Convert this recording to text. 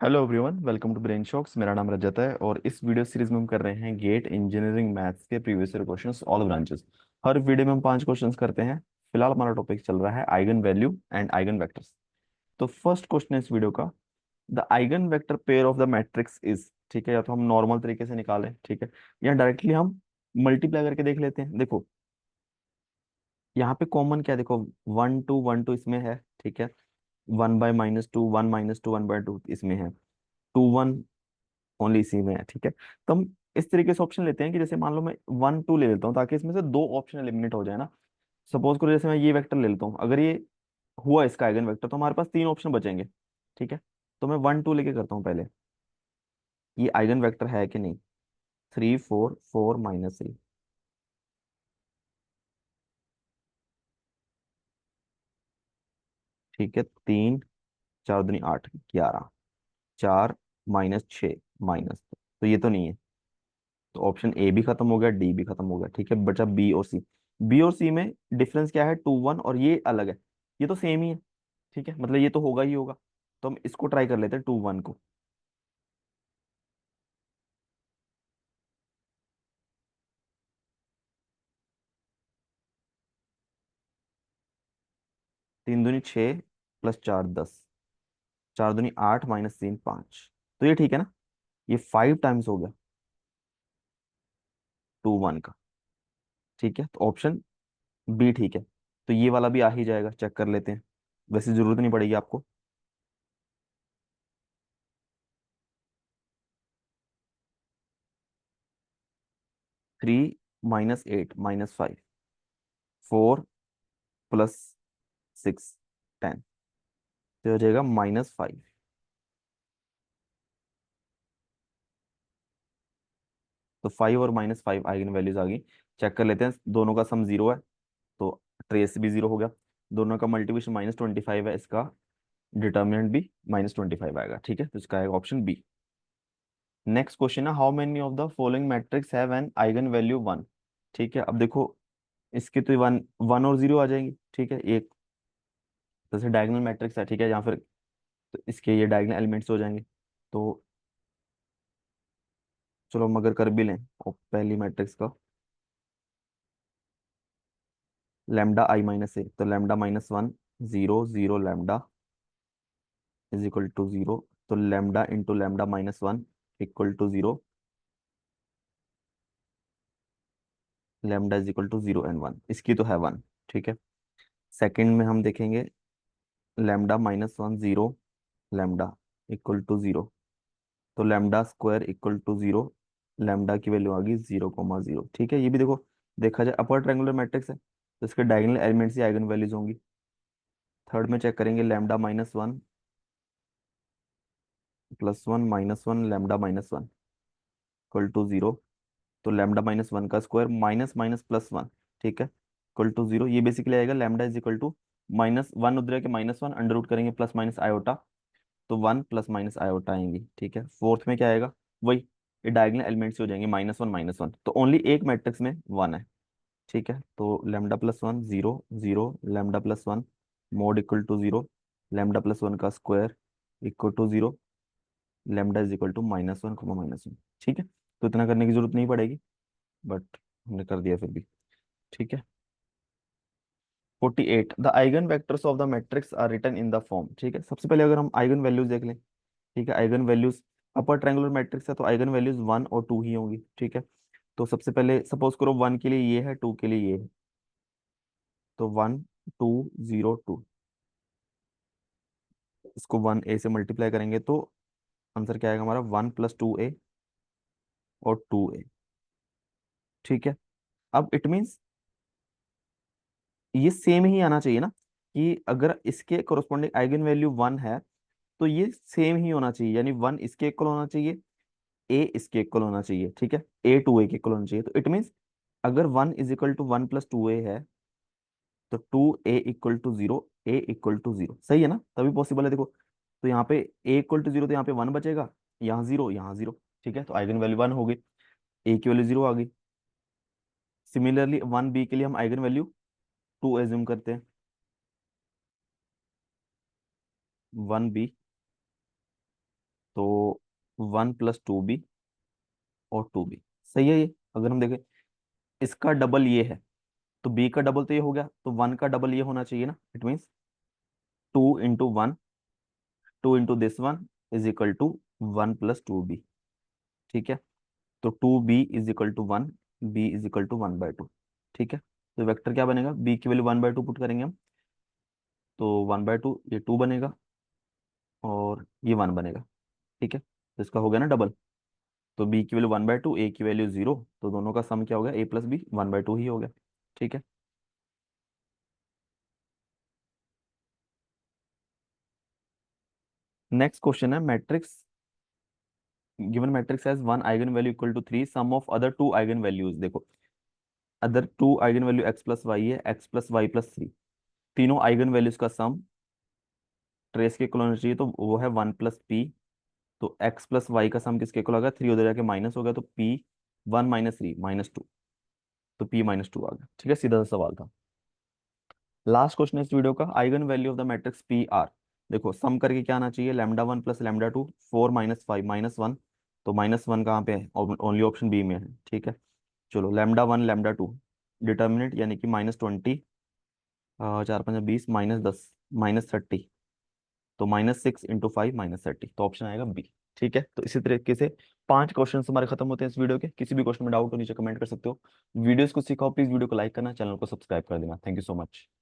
Hello everyone, welcome to brain shocks. मेरा नाम रजत है और इस वीडियो सीरीज में हम कर रहे हैं गेट इंजीनियरिंग मैथ्स के previous year questions all branches. हर वीडियो में हम 5 क्वेश्चंस करते हैं। फिलहाल हमारा टॉपिक चल रहा है eigen value and eigen vectors. तो फर्स्ट क्वेश्चन है इस वीडियो का, the eigen vector pair of the matrix is. ठीक है, या तो हम नॉर्मल तरीके से निकालें, ठीक है, या डायरेक्टली हम मल्टीप्लाई करके देख लेते हैं। देखो यहाँ पे कॉमन क्या है, देखो 1 2 1 2 इसमें है, ठीक है, 1/-2 1 - 2 1/2 इसमें है, 2 1 ओनली इसी में है, ठीक है। तो हम इस तरीके से ऑप्शन लेते हैं कि जैसे मान लो मैं 1 2 ले लेता हूँ ताकि इसमें से दो ऑप्शन एलिमिनेट हो जाए ना। सपोज करो जैसे मैं ये वेक्टर ले लेता हूँ, अगर ये हुआ इसका आइगन वेक्टर तो हमारे पास 3 ऑप्शन बचेंगे, ठीक है। तो मैं 1 2 लेके करता हूँ पहले, ये आइगन वेक्टर है कि नहीं। 3 4 4 - 3, ठीक है। 3 4 दूनी 8 11, 4 - 6 तो ये तो नहीं है। तो ऑप्शन ए भी खत्म हो गया, डी भी खत्म हो गया, ठीक है। बचा बी और सी। बी और सी में डिफरेंस क्या है, 2 1, और ये अलग है। ये तो सेम ही है, ठीक है, मतलब ये तो होगा ही होगा। तो हम इसको ट्राई कर लेते हैं 2 1 को। 3 दूनी 6 +4 10, 4 दूनी 8 -3 5। तो ये ठीक है ना, ये 5 टाइम्स हो गया 2 1 का, ठीक है। तो ऑप्शन बी ठीक है। तो ये वाला भी आ ही जाएगा, चेक कर लेते हैं। वैसे जरूरत नहीं पड़ेगी आपको। 3 - 8 - 5, 4 + 6 10, तो हो जाएगा -5। तो 5 और -5 आइगन वैल्यूज आ गई। चेक कर लेते हैं, दोनों का सम 0 है तो ट्रेस भी 0 हो गया। दोनों का मल्टीप्लिकेशन -25 है, इसका डिटर्मिनेंट भी -25 आएगा, ठीक है। तो इसका आएगा ऑप्शन बी। नेक्स्ट क्वेश्चन है, how many of the following matrix have an eigen value 1। ठीक है, अब देखो इसके तो 1 1 और 0 आ जाएंगी, ठीक है। एक जैसे डायगोनल मैट्रिक्स है, ठीक है, या फिर तो इसके ये डायगोनल एलिमेंट्स हो जाएंगे। तो चलो हम अगर कर भी लें और पहली मैट्रिक्स का λi - तो λ - 1 0 0 लैम्डा = 0। तो लैम्डा इंटू λ - 1 = 0। λ = 0 and 1, इसकी तो है 1, ठीक है। सेकंड में हम देखेंगे λ - 1 0 लैम्डा = 0। तो λ² = 0। लैम्डा की वैल्यू आ गई 0,0, ठीक है। ये भी देखो, देखा जाए अपर ट्रायंगुलर मैट्रिक्स है तो इसके डायगोनल एलिमेंट्स ही आइगन वैल्यूज होंगी। थर्ड में चेक करेंगे λ - 1 +1 - 1 λ - 1 = 0। तो λ - 1 का स्क्वायर माइनस माइनस +1, ठीक है, = 0। ये बेसिकली आएगा λ -1 उधर के -1 अंडर रूट करेंगे प्लस माइनस आयोटा, तो 1 + माइनस आयोटा आएंगी, ठीक है। फोर्थ में क्या आएगा, वही ये डायगोनल एलिमेंट्स हो जाएंगे -1 - 1, तो ओनली एक मैट्रिक्स में 1 है, ठीक है। तो λ +1 0 0 λ +1 मोड = 0, λ +1 का स्क्वायर = 0, λ = -1, ठीक है। तो इतना करने की जरूरत नहीं पड़ेगी, बट हमने कर दिया फिर भी, ठीक है। 48, the eigen vectors of the matrix are written in the form. ठीक है, सबसे पहले अगर हम आइगन वैल्यूज देख लें, ठीक है। Eigen values upper triangular matrix है तो आइगन वैल्यूज 1 और 2 ही होंगी, ठीक है। तो सबसे पहले सपोज करो 1 के लिए ये है, 2 के लिए ये है। तो 1 2 0 2, इसको 1a से मल्टीप्लाई करेंगे तो आंसर क्या आएगा हमारा, 1 + 2a और 2a, ठीक है। अब इट मीन्स ये सेम ही आना चाहिए ना, कि अगर इसके कोरोस्पोंडिंग आइगन वैल्यू 1 है तो ये सेम ही होना चाहिए, यानी 1 इसके इक्वल होना चाहिए, ए इसके इक्वल होना चाहिए, ठीक है, ए 2a के इक्वल होना चाहिए। तो इट मीन्स अगर 1 = 1 + 2a है तो 2a = 0, a = 0, सही है ना, तभी पॉसिबल है। देखो तो यहाँ पे a = 0 तो यहाँ पे 1 बचेगा, यहाँ 0 यहाँ 0, ठीक है। तो आइगन वैल्यू 1 हो गई, ए की वैल्यू 0 आ गई। सिमिलरली 1b के लिए हम आइगन वैल्यू 2 एज्यूम करते हैं। 1b 1 + 2b और 2b। सही है ये। अगर हम देखें इसका डबल ये है, तो b का डबल तो ये हो गया, तो 1 का डबल ये होना चाहिए ना। It means 2 × 1, 2 × this 1 = 1 + 2b। ठीक है, तो 2b = 1, b = 1/2। ठीक है, तो वेक्टर क्या बनेगा, b की वैल्यू 1/2 पुट करेंगे हम, तो 1/2 ये 2 बनेगा और ये 1 बनेगा। ठीक है, तो इसका हो गया ना डबल। तो b की वैल्यू 1/2, a की वैल्यू 0, तो दोनों का सम क्या हो गया, a + b 1/2 ही हो गया। ठीक है, नेक्स्ट क्वेश्चन है matrix, given matrix has one eigen value equal to 3, sum of other two eigen values. देखो other two eigen value x + y है, x + y + 3, तीनों आइगन वैल्यूज का सम ट्रेस के इक्वल होना चाहिए, तो वो है 1 + p। तो x + y का सम किसके इक्वल होगा, 3 उधर जाके माइनस हो गया, तो p 1 - 3 -2, तो p -2 आ गया। ठीक है, सीधा सा सवाल था। लास्ट क्वेश्चन है इस वीडियो का, eigen value of the matrix P R. देखो सम करके क्या आना चाहिए, λ1 + λ2, 4 - 5 -1, तो -1 कहाँ पे है, ओनली ऑप्शन बी में है। ठीक है, चलो λ1 λ2 डिटर्मिनेंट यानी कि -20, 4 × 5 = 20, -10 -30, तो -6 × 5 -30, तो ऑप्शन आएगा बी। ठीक है, तो इसी तरीके से 5 क्वेश्चन हमारे खत्म होते हैं इस वीडियो के। किसी भी क्वेश्चन में डाउट हो नीचे कमेंट कर सकते हो। वीडियोस को सीखा हो प्लीज वीडियो को लाइक करना, चैनल को सब्सक्राइब कर देना। Thank you so much.